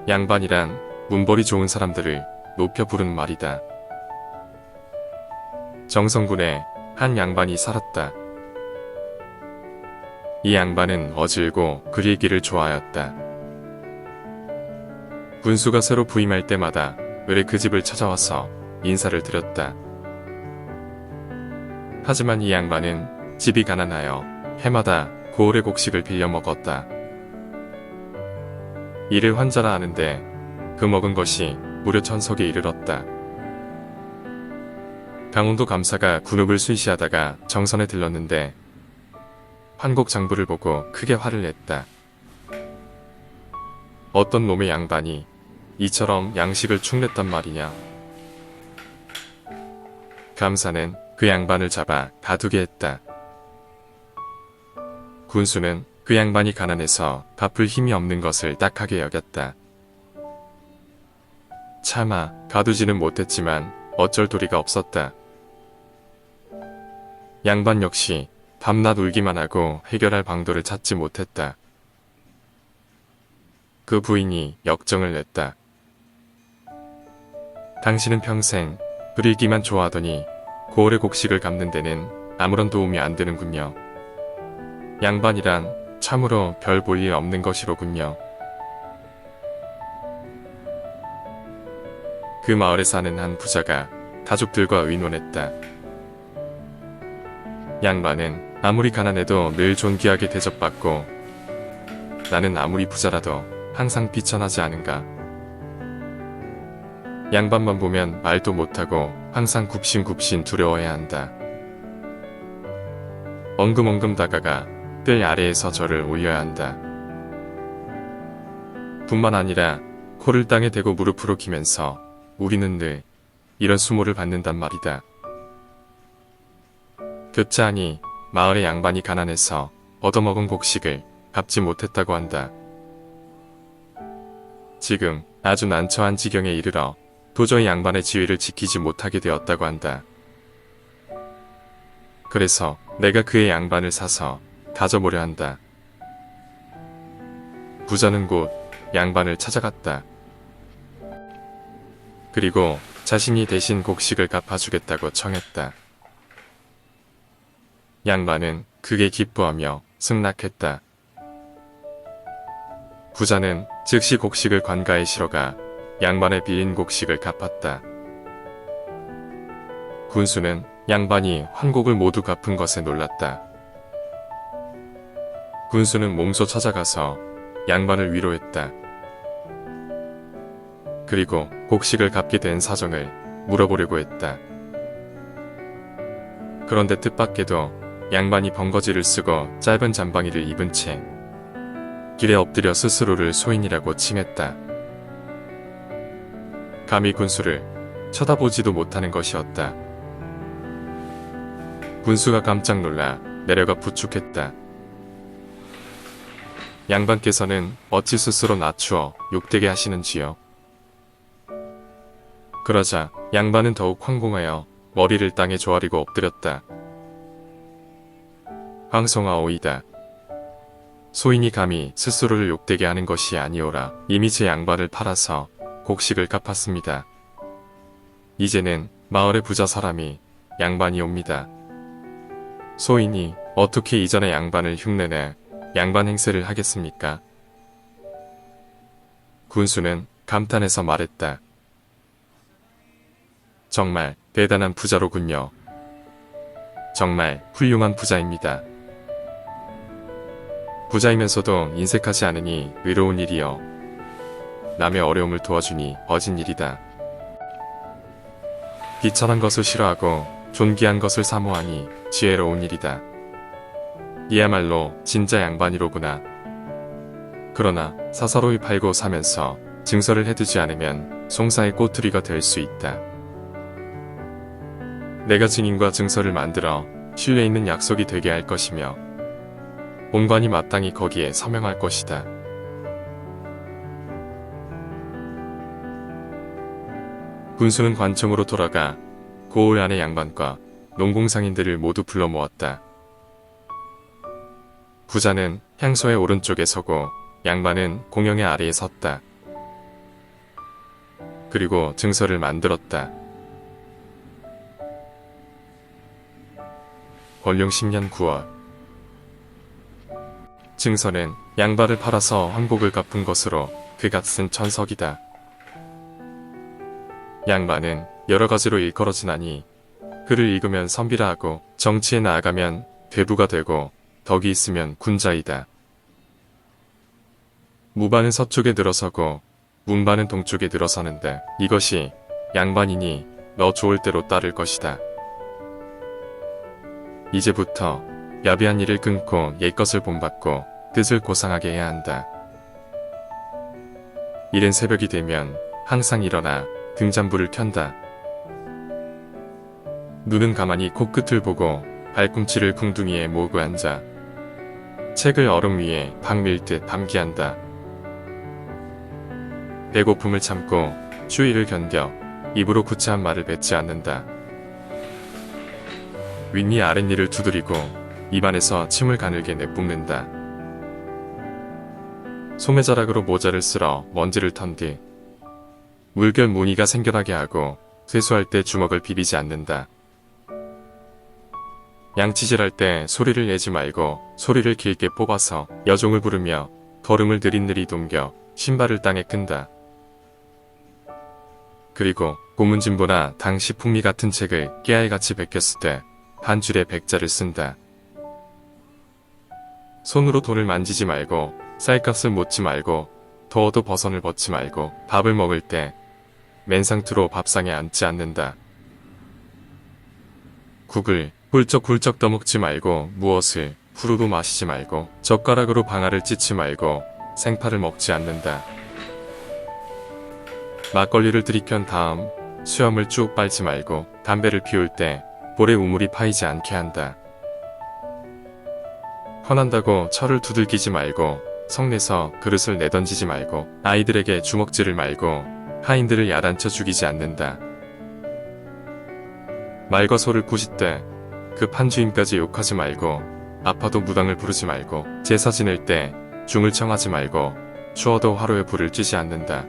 양반이란 문벌이 좋은 사람들을 높여 부르는 말이다. 정성군에 한 양반이 살았다. 이 양반은 어질고 그리기를 좋아하였다. 군수가 새로 부임할 때마다 을의 그 집을 찾아와서 인사를 드렸다. 하지만 이 양반은 집이 가난하여 해마다 고을의 곡식을 빌려 먹었다. 이를 환자라 하는데 그 먹은 것이 무려 1000석에 이르렀다. 강원도 감사가 군읍을 수시하다가 정선에 들렀는데 환곡 장부를 보고 크게 화를 냈다. 어떤 놈의 양반이 이처럼 양식을 축냈단 말이냐. 감사는 그 양반을 잡아 가두게 했다. 군수는 그 양반이 가난해서 갚을 힘이 없는 것을 딱하게 여겼다. 차마 가두지는 못했지만 어쩔 도리가 없었다. 양반 역시 밤낮 울기만 하고 해결할 방도를 찾지 못했다. 그 부인이 역정을 냈다. 당신은 평생 부리기만 좋아하더니 고을의 곡식을 갚는 데는 아무런 도움이 안 되는군요. 양반이란 참으로 별 볼 일 없는 것이로군요. 그 마을에 사는 한 부자가 가족들과 의논했다. 양반은 아무리 가난해도 늘 존귀하게 대접받고 나는 아무리 부자라도 항상 비천하지 않은가. 양반만 보면 말도 못하고 항상 굽신굽신 두려워해야 한다. 엉금엉금 다가가 뜰 아래에서 저를 올려야 한다. 뿐만 아니라 코를 땅에 대고 무릎으로 기면서 우리는 늘 이런 수모를 받는단 말이다. 교차하니 마을의 양반이 가난해서 얻어먹은 곡식을 갚지 못했다고 한다. 지금 아주 난처한 지경에 이르러 도저히 양반의 지위를 지키지 못하게 되었다고 한다. 그래서 내가 그의 양반을 사서 가져보려 한다. 부자는 곧 양반을 찾아갔다. 그리고 자신이 대신 곡식을 갚아주겠다고 청했다. 양반은 크게 기뻐하며 승낙했다. 부자는 즉시 곡식을 관가에 실어가 양반의 빌린 곡식을 갚았다. 군수는 양반이 환곡을 모두 갚은 것에 놀랐다. 군수는 몸소 찾아가서 양반을 위로했다. 그리고 곡식을 갚게 된 사정을 물어보려고 했다. 그런데 뜻밖에도 양반이 번거지를 쓰고 짧은 잠방이를 입은 채 길에 엎드려 스스로를 소인이라고 칭했다. 감히 군수를 쳐다보지도 못하는 것이었다. 군수가 깜짝 놀라 내려가 부축했다. 양반께서는 어찌 스스로 낮추어 욕되게 하시는지요. 그러자 양반은 더욱 황공하여 머리를 땅에 조아리고 엎드렸다. 황송하오이다. 소인이 감히 스스로를 욕되게 하는 것이 아니오라. 이미 제 양반을 팔아서 곡식을 갚았습니다. 이제는 마을의 부자 사람이 양반이옵니다. 소인이 어떻게 이전의 양반을 흉내내 양반 행세를 하겠습니까? 군수는 감탄해서 말했다. 정말 대단한 부자로군요. 정말 훌륭한 부자입니다. 부자이면서도 인색하지 않으니 의로운 일이요. 남의 어려움을 도와주니 어진 일이다. 비천한 것을 싫어하고 존귀한 것을 사모하니 지혜로운 일이다. 이야말로 진짜 양반이로구나. 그러나 사사로이 팔고 사면서 증서를 해두지 않으면 송사의 꼬투리가 될 수 있다. 내가 증인과 증서를 만들어 신뢰 있는 약속이 되게 할 것이며 본관이 마땅히 거기에 서명할 것이다. 군수는 관청으로 돌아가 고을 안의 양반과 농공상인들을 모두 불러 모았다. 부자는 향소의 오른쪽에 서고 양반은 공영의 아래에 섰다. 그리고 증서를 만들었다. 권룡 10년 9월. 증서는 양발을 팔아서 황복을 갚은 것으로 그가 쓴 천석이다. 양반은 여러 가지로 일컬어지나니 글을 읽으면 선비라 하고 정치에 나아가면 대부가 되고 덕이 있으면 군자이다. 무반은 서쪽에 들어서고 문반은 동쪽에 들어서는데 이것이 양반이니 너 좋을 대로 따를 것이다. 이제부터 야비한 일을 끊고 옛것을 본받고 뜻을 고상하게 해야 한다. 이른 새벽이 되면 항상 일어나 등잔불을 켠다. 눈은 가만히 코끝을 보고 발꿈치를 궁둥이에 모으고 앉아 책을 얼음 위에 박 밀듯 밤기한다. 배고픔을 참고 추위를 견뎌 입으로 구차한 말을 뱉지 않는다. 윗니 아랫니를 두드리고 입안에서 침을 가늘게 내뿜는다. 소매자락으로 모자를 쓸어 먼지를 턴 뒤 물결 무늬가 생겨나게 하고 세수할 때 주먹을 비비지 않는다. 양치질할 때 소리를 내지 말고 소리를 길게 뽑아서 여종을 부르며 걸음을 느릿느릿 옮겨 신발을 땅에 끈다. 그리고 고문진보나 당시 풍미 같은 책을 깨알같이 베꼈을 때 한 줄에 백자를 쓴다. 손으로 돈을 만지지 말고 쌀값을 묻지 말고 더워도 버선을 벗지 말고 밥을 먹을 때 맨상투로 밥상에 앉지 않는다. 국을 훌쩍훌쩍 떠먹지 말고 무엇을 후루루 마시지 말고 젓가락으로 방아를 찢지 말고 생파를 먹지 않는다. 막걸리를 들이켠 다음 수염을 쭉 빨지 말고 담배를 피울 때 볼에 우물이 파이지 않게 한다. 화난다고 철을 두들기지 말고 성내서 그릇을 내던지지 말고 아이들에게 주먹질을 말고 하인들을 야단쳐 죽이지 않는다. 말과 소를 꾸짖되 급한 주임까지 욕하지 말고 아파도 무당을 부르지 말고 제사 지낼 때 중을 청하지 말고 추워도 화로에 불을 쬐지 않는다.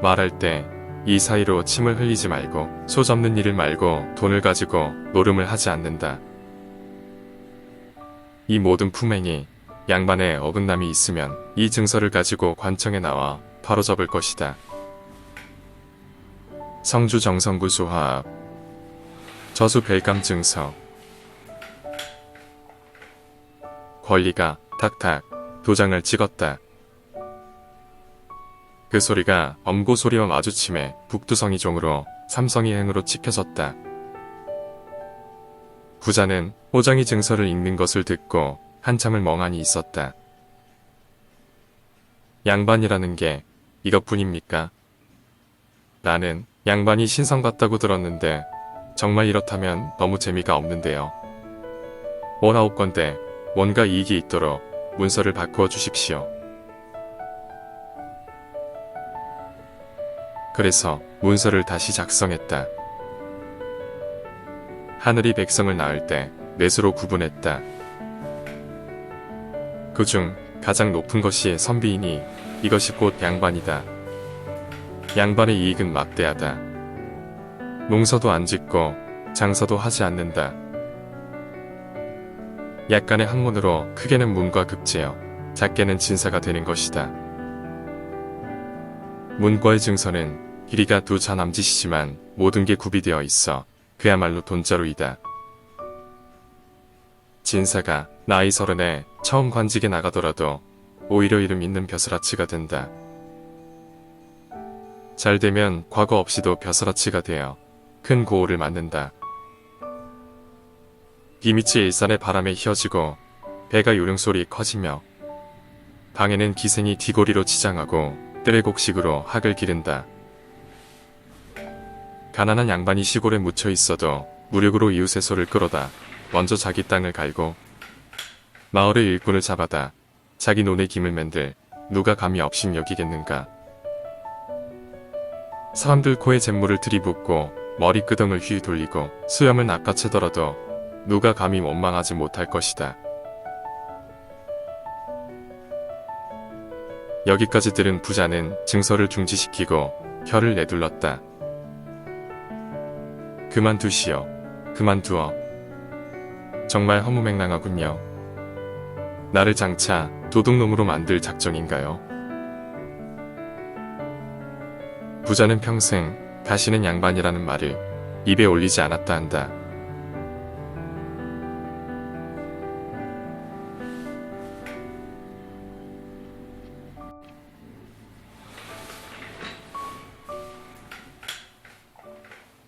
말할 때 이 사이로 침을 흘리지 말고 소 접는 일을 말고 돈을 가지고 노름을 하지 않는다. 이 모든 품행이 양반의 어긋남이 있으면 이 증서를 가지고 관청에 나와 바로잡을 것이다. 성주 정성구 수화합 저수 별감 증서. 권리가 탁탁 도장을 찍었다. 그 소리가 엄고 소리와 마주침에 북두성이 종으로 삼성이 행으로 찍혀졌다. 부자는 호정이 증서를 읽는 것을 듣고 한참을 멍하니 있었다. 양반이라는 게 이것뿐입니까? 나는 양반이 신성 같다고 들었는데 정말 이렇다면 너무 재미가 없는데요. 원아홉건대 뭔가 이익이 있도록 문서를 바꾸어 주십시오. 그래서 문서를 다시 작성했다. 하늘이 백성을 낳을 때 넷으로 구분했다. 그중 가장 높은 것이 선비이니 이것이 곧 양반이다. 양반의 이익은 막대하다. 농사도 안 짓고 장사도 하지 않는다. 약간의 학문으로 크게는 문과 급제여 작게는 진사가 되는 것이다. 문과의 증서는 길이가 두 자 남짓이지만 모든 게 구비되어 있어 그야말로 돈자루이다. 진사가 나이 30에 처음 관직에 나가더라도 오히려 이름 있는 벼슬아치가 된다. 잘 되면 과거 없이도 벼슬아치가 되어 큰 고호를 맞는다. 비밑이 일산의 바람에 휘어지고 배가 요령소리 커지며 방에는 기생이 뒤고리로 치장하고 뜨레곡식으로 학을 기른다. 가난한 양반이 시골에 묻혀 있어도 무력으로 이웃의 소를 끌어다 먼저 자기 땅을 갈고 마을의 일꾼을 잡아다 자기 논에 김을 맨들 누가 감히 업심 여기겠는가. 사람들 코에 잿물을 들이붓고 머리 끄덩을 휘 돌리고 수염을 낚아채더라도 누가 감히 원망하지 못할 것이다. 여기까지 들은 부자는 증서를 중지시키고 혀를 내둘렀다. 그만두시오. 그만두어. 정말 허무맹랑하군요. 나를 장차 도둑놈으로 만들 작정인가요? 부자는 평생 가시는 양반이라는 말을 입에 올리지 않았다 한다.